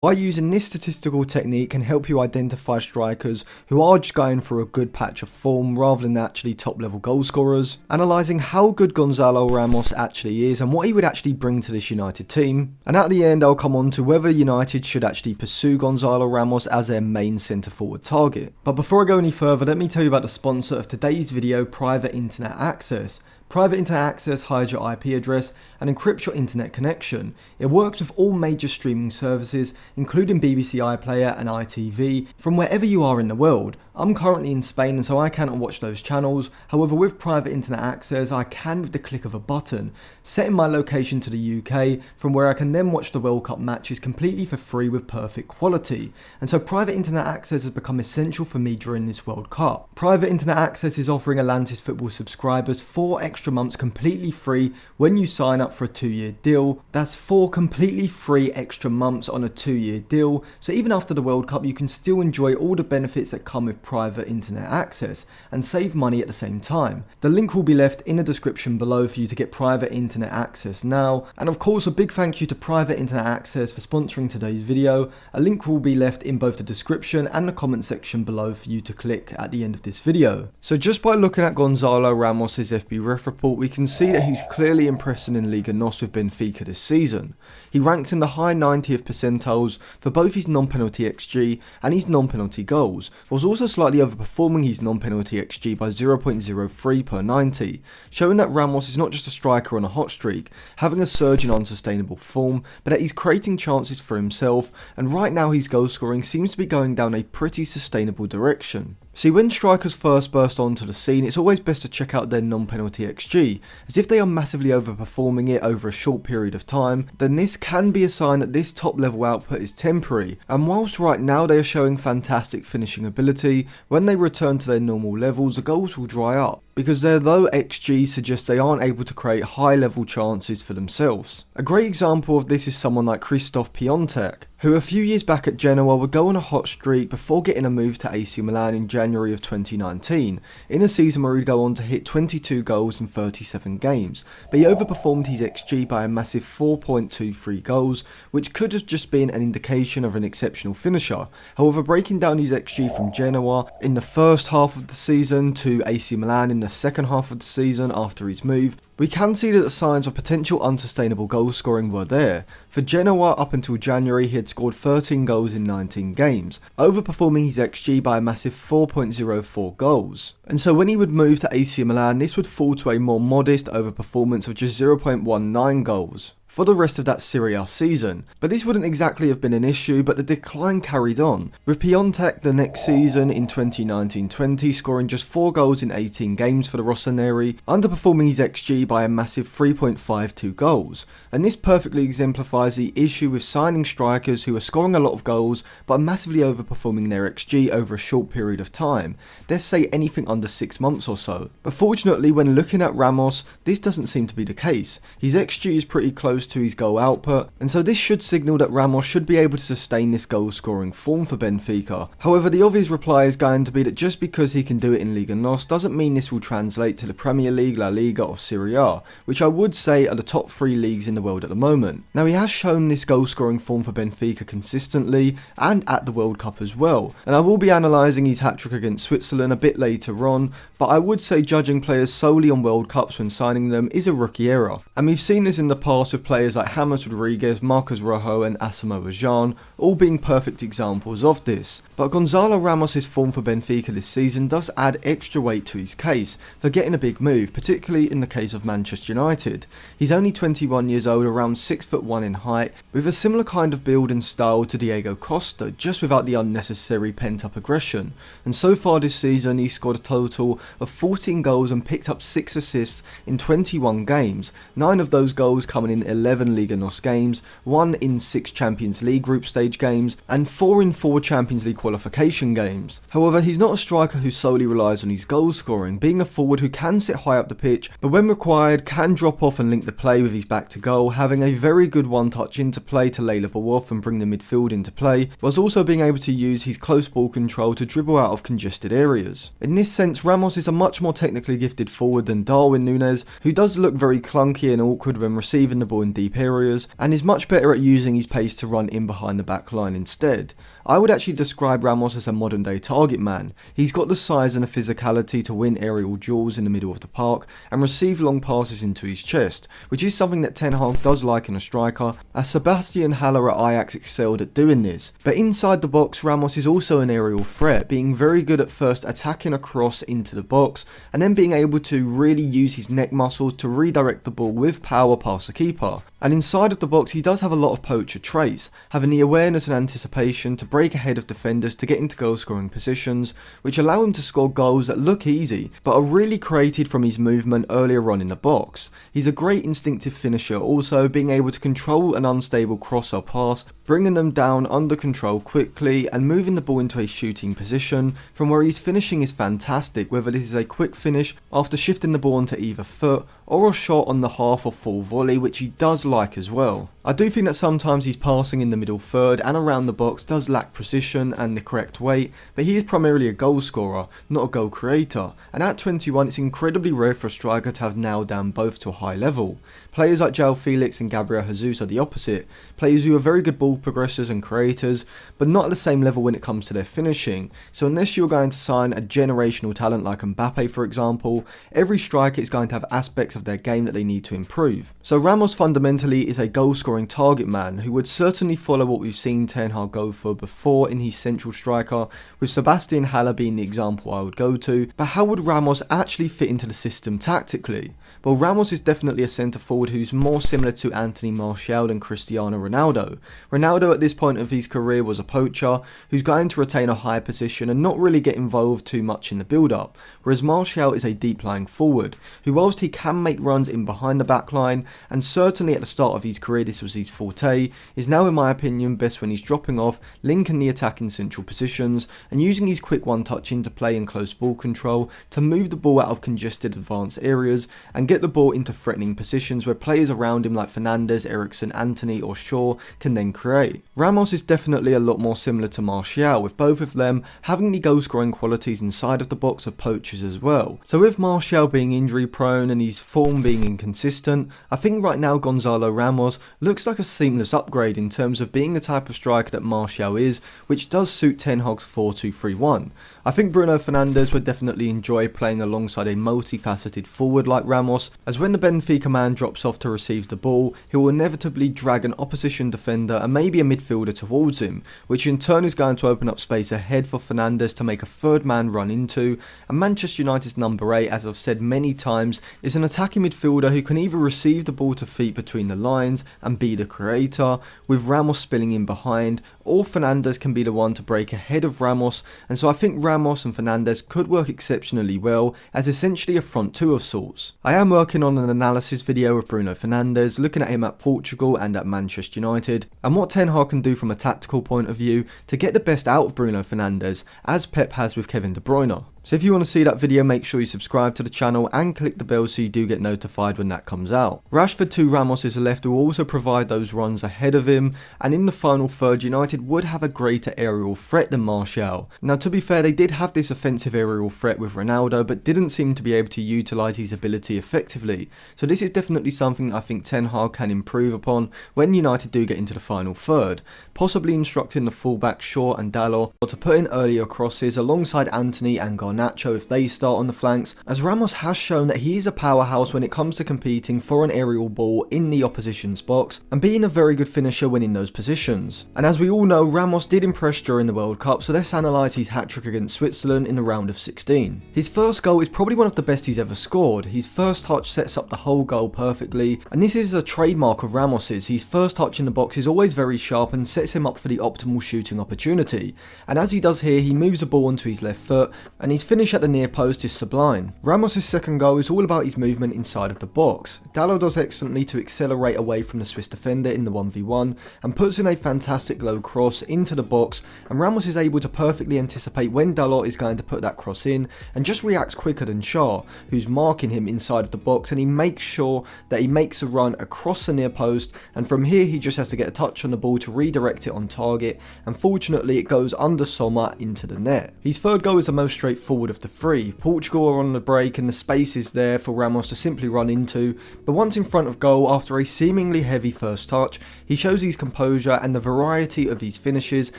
By using this statistical technique can help you identify strikers who are just going through a good patch of form rather than actually top level goal scorers, analysing how good Gonçalo Ramos actually is and what he would actually bring to this United team, and at the end I'll come on to whether United should actually pursue Gonçalo Ramos as their main centre forward target. But before I go any further, let me tell you about the sponsor of today's video, Private Internet Access. Private Internet Access hides your IP address and encrypts your internet connection. It works with all major streaming services, including BBC iPlayer and ITV, from wherever you are in the world. I'm currently in Spain and so I cannot watch those channels. However, with Private Internet Access, I can with the click of a button, setting my location to the UK, from where I can then watch the World Cup matches completely for free with perfect quality. And so Private Internet Access has become essential for me during this World Cup. Private Internet Access is offering Atlantis football subscribers 4 extra months completely free when you sign up for a 2-year deal. That's 4 completely free extra months on a 2-year deal, so even after the World Cup you can still enjoy all the benefits that come with Private Internet Access and save money at the same time. The link will be left in the description below for you to get Private Internet Access now, and of course a big thank you to Private Internet Access for sponsoring today's video. A link will be left in both the description and the comment section below for you to click at the end of this video. So just by looking at Gonçalo Ramos' FB ref report, we can see that he's clearly impressing in Liga NOS with Benfica this season. He ranks in the high 90th percentiles for both his non-penalty XG and his non-penalty goals, whilst also slightly overperforming his non-penalty XG by 0.03 per 90, showing that Ramos is not just a striker on a hot streak, having a surge in unsustainable form, but that he's creating chances for himself, and right now his goal scoring seems to be going down a pretty sustainable direction. See, when strikers first burst onto the scene, it's always best to check out their non-penalty XG, as if they are massively overperforming it over a short period of time, then this can be a sign that this top level output is temporary, and whilst right now they are showing fantastic finishing ability, when they return to their normal levels the goals will dry up, because their low XG suggests they aren't able to create high level chances for themselves. A great example of this is someone like Krzysztof Piątek, who a few years back at Genoa would go on a hot streak before getting a move to AC Milan in January of 2019, in a season where he'd go on to hit 22 goals in 37 games, but he overperformed his XG by a massive 4.23 goals, which could have just been an indication of an exceptional finisher. However, breaking down his XG from Genoa in the first half of the season to AC Milan in the second half of the season after his move, we can see that the signs of potential unsustainable goal scoring were there. For Genoa, up until January, he had scored 13 goals in 19 games, overperforming his XG by a massive 4.04 goals. And so when he would move to AC Milan, this would fall to a more modest overperformance of just 0.19 goals for the rest of that Serie A season. But this wouldn't exactly have been an issue, but the decline carried on, with Piątek the next season in 2019-20 scoring just 4 goals in 18 games for the Rossoneri, underperforming his XG by a massive 3.52 goals. And this perfectly exemplifies the issue with signing strikers who are scoring a lot of goals but are massively overperforming their XG over a short period of time, let's say anything under 6 months or so. But fortunately, when looking at Ramos, this doesn't seem to be the case. His XG is pretty close to his goal output, and so this should signal that Ramos should be able to sustain this goal scoring form for Benfica. However, the obvious reply is going to be that just because he can do it in Liga NOS doesn't mean this will translate to the Premier League, La Liga or Serie A, which I would say are the top 3 leagues in the world at the moment. Now, he has shown this goal scoring form for Benfica consistently and at the World Cup as well, and I will be analysing his hat-trick against Switzerland a bit later on, but I would say judging players solely on World Cups when signing them is a rookie error, and we've seen this in the past with players like James Rodriguez, Marcos Rojo and Asamoah Gyan, all being perfect examples of this. But Gonçalo Ramos' form for Benfica this season does add extra weight to his case for getting a big move, particularly in the case of Manchester United. He's only 21 years old, around 6'1" in height, with a similar kind of build and style to Diego Costa, just without the unnecessary pent-up aggression. And so far this season he's scored a total of 14 goals and picked up 6 assists in 21 games, 9 of those goals coming in 11 Liga NOS games, 1 in 6 Champions League group stage games, and 4 in 4 Champions League qualification games. However, he's not a striker who solely relies on his goal scoring, being a forward who can sit high up the pitch, but when required required, can drop off and link the play with his back to goal, having a very good one-touch interplay to lay the ball off and bring the midfield into play, whilst also being able to use his close ball control to dribble out of congested areas. In this sense, Ramos is a much more technically gifted forward than Darwin Núñez, who does look very clunky and awkward when receiving the ball in deep areas, and is much better at using his pace to run in behind the back line instead. I would actually describe Ramos as a modern day target man. He's got the size and the physicality to win aerial duels in the middle of the park and receive long passes into his chest, which is something that Ten Hag does like in a striker, as Sebastian Haller at Ajax excelled at doing this. But inside the box, Ramos is also an aerial threat, being very good at first attacking across into the box and then being able to really use his neck muscles to redirect the ball with power past the keeper. And inside of the box, he does have a lot of poacher traits, having the awareness and anticipation to break ahead of defenders to get into goal scoring positions, which allow him to score goals that look easy, but are really created from his movement earlier on in the box. He's a great instinctive finisher also, being able to control an unstable cross or pass, bringing them down under control quickly and moving the ball into a shooting position, from where his finishing is fantastic, whether this is a quick finish after shifting the ball onto either foot, or a shot on the half or full volley, which he does like as well. I do think that sometimes his passing in the middle third and around the box does lack precision and the correct weight, but he is primarily a goal scorer, not a goal creator, and at 21 it's incredibly rare for a striker to have nailed down both to a high level. Players like João Felix and Gabriel Jesus are the opposite, players who are very good ball progressors and creators, but not at the same level when it comes to their finishing. So unless you're going to sign a generational talent like Mbappe for example, every striker is going to have aspects of their game that they need to improve. So Ramos fundamentally is a goal scoring target man who would certainly follow what we've seen Ten Hag go for before in his central striker, with Sebastian Haller being the example I would go to. But how would Ramos actually fit into the system tactically? Well, Ramos is definitely a centre forward who's more similar to Anthony Martial than Cristiano Ronaldo. Ronaldo at this point of his career was a poacher who's going to retain a high position and not really get involved too much in the build-up, whereas Martial is a deep-lying forward who, whilst he can make runs in behind the back line, and certainly at the start of his career this was his forte, is now in my opinion best when he's dropping off, linking the attack in central positions and using his quick one-touch interplay and close ball control to move the ball out of congested advanced areas and get the ball into threatening positions where players around him like Fernandez, Eriksen, Antony or Shaw can then create. Ramos is definitely a lot more similar to Martial, with both of them having the goal scoring qualities inside of the box of poachers as well. So with Martial being injury prone and his form being inconsistent, I think right now Gonçalo Ramos looks like a seamless upgrade in terms of being the type of striker that Martial is, which does suit Ten Hag's 4-2-3-1. I think Bruno Fernandes would definitely enjoy playing alongside a multifaceted forward like Ramos, as when the Benfica man drops off to receive the ball, he will inevitably drag an opposition defender and maybe a midfielder towards him, which in turn is going to open up space ahead for Fernandes to make a third man run into. And Manchester United's number 8, as I've said many times, is an attacking midfielder who can either receive the ball to feet between the lines and be the creator, with Ramos spilling in behind, or Fernandes can be the one to break ahead of Ramos, and so I think Ramos and Fernandes could work exceptionally well as essentially a front two of sorts. I am working on an analysis video of Bruno Fernandes, looking at him at Portugal and at Manchester United, and what Ten Hag can do from a tactical point of view to get the best out of Bruno Fernandes, as Pep has with Kevin De Bruyne. So if you want to see that video, make sure you subscribe to the channel and click the bell so you do get notified when that comes out. Rashford to Ramos' left will also provide those runs ahead of him, and in the final third United would have a greater aerial threat than Martial. Now to be fair, they did have this offensive aerial threat with Ronaldo, but didn't seem to be able to utilise his ability effectively. So this is definitely something that I think Ten Hag can improve upon when United do get into the final third, possibly instructing the fullbacks Shaw and Dalot to put in earlier crosses alongside Antony and Garnacho if they start on the flanks, as Ramos has shown that he is a powerhouse when it comes to competing for an aerial ball in the opposition's box and being a very good finisher when in those positions. And as we all know, Ramos did impress during the World Cup, so let's analyse his hat-trick against Switzerland in the round of 16. His first goal is probably one of the best he's ever scored. His first touch sets up the whole goal perfectly, and this is a trademark of Ramos's. His first touch in the box is always very sharp and sets him up for the optimal shooting opportunity, and as he does here, he moves the ball onto his left foot, and his finish at the near post is sublime. Ramos' second goal is all about his movement inside of the box. Dalot does excellently to accelerate away from the Swiss defender in the 1v1 and puts in a fantastic low cross into the box, and Ramos is able to perfectly anticipate when Dalot is going to put that cross in and just reacts quicker than Shah, who's marking him inside of the box, and he makes sure that he makes a run across the near post, and from here he just has to get a touch on the ball to redirect it on target, and fortunately it goes under Sommer into the net. His third goal is the most straightforward of the three. Portugal are on the break and the space is there for Ramos to simply run into, but once in front of goal after a seemingly heavy first touch, he shows his composure and the variety of his finishes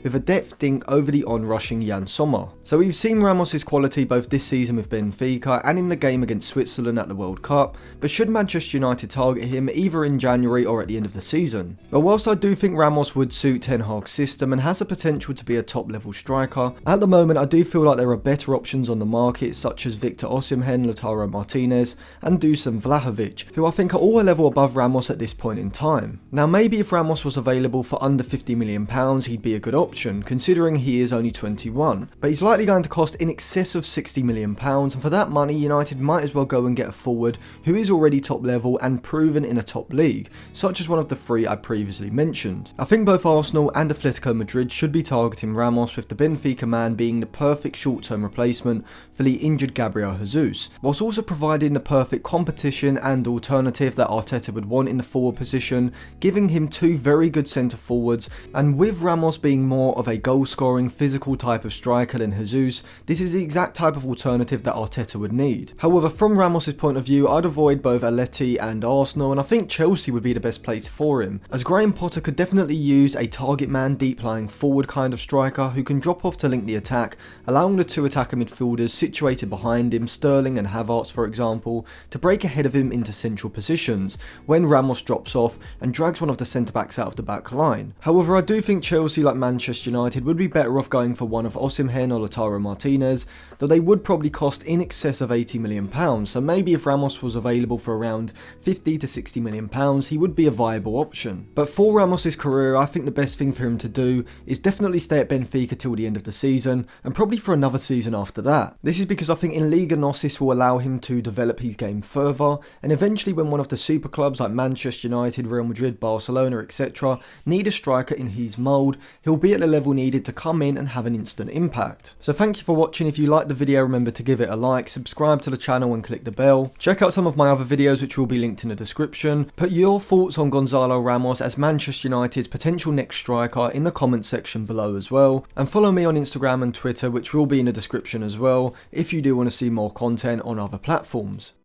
with a depth dink over the on-rushing Jan Sommer. So we've seen Ramos' quality both this season with Benfica and in the game against Switzerland at the World Cup, but should Manchester United target him either in January or at the end of the season? But whilst I do think Ramos would suit Ten Hag's system and has the potential to be a top level striker, at the moment I do feel like there are better options on the market such as Victor Osimhen, Lautaro Martinez and Dusan Vlahovic, who I think are all a level above Ramos at this point in time. Now maybe if Ramos was available for under £50 million he'd be a good option, considering he is only 21, but he's likely going to cost in excess of £60 million, and for that money United might as well go and get a forward who is already top level and proven in a top league, such as one of the three I previously mentioned. I think both Arsenal and Atletico Madrid should be targeting Ramos, with the Benfica man being the perfect short-term replacement for the injured Gabriel Jesus, whilst also providing the perfect competition and alternative that Arteta would want in the forward position, giving him two very good centre forwards, and with Ramos being more of a goal-scoring physical type of striker than Jesus, this is the exact type of alternative that Arteta would need. However, from Ramos' point of view, I'd avoid both Atleti and Arsenal, and I think Chelsea would be the best place for him, as Graham Potter could definitely use a target man deep lying forward kind of striker who can drop off to link the attack, allowing the two attacker midfielders situated behind him, Sterling and Havertz for example, to break ahead of him into central positions when Ramos drops off and drags one of the centre backs out of the back line. However, I do think Chelsea, like Manchester United, would be better off going for one of Osimhen or Lautaro Martinez, though they would probably cost in excess of £80 million, so maybe if Ramos was available for around £50 to £60 million he would be a viable option. But for Ramos' career, I think the best thing for him to do is definitely stay at Benfica till the end of the season, and probably for another season after that. This is because I think in Liga NOS this will allow him to develop his game further, and eventually when one of the super clubs like Manchester United, Real Madrid, Barcelona, etc. need a striker in his mould, he'll be at the level needed to come in and have an instant impact. So thank you for watching. If you liked the video, remember to give it a like, subscribe to the channel and click the bell. Check out some of my other videos which will be linked in the description. Put your thoughts on Gonçalo Ramos as Manchester United's potential next striker in the comments section below as well, and follow me on Instagram and Twitter, which will be in the description as well if you do want to see more content on other platforms.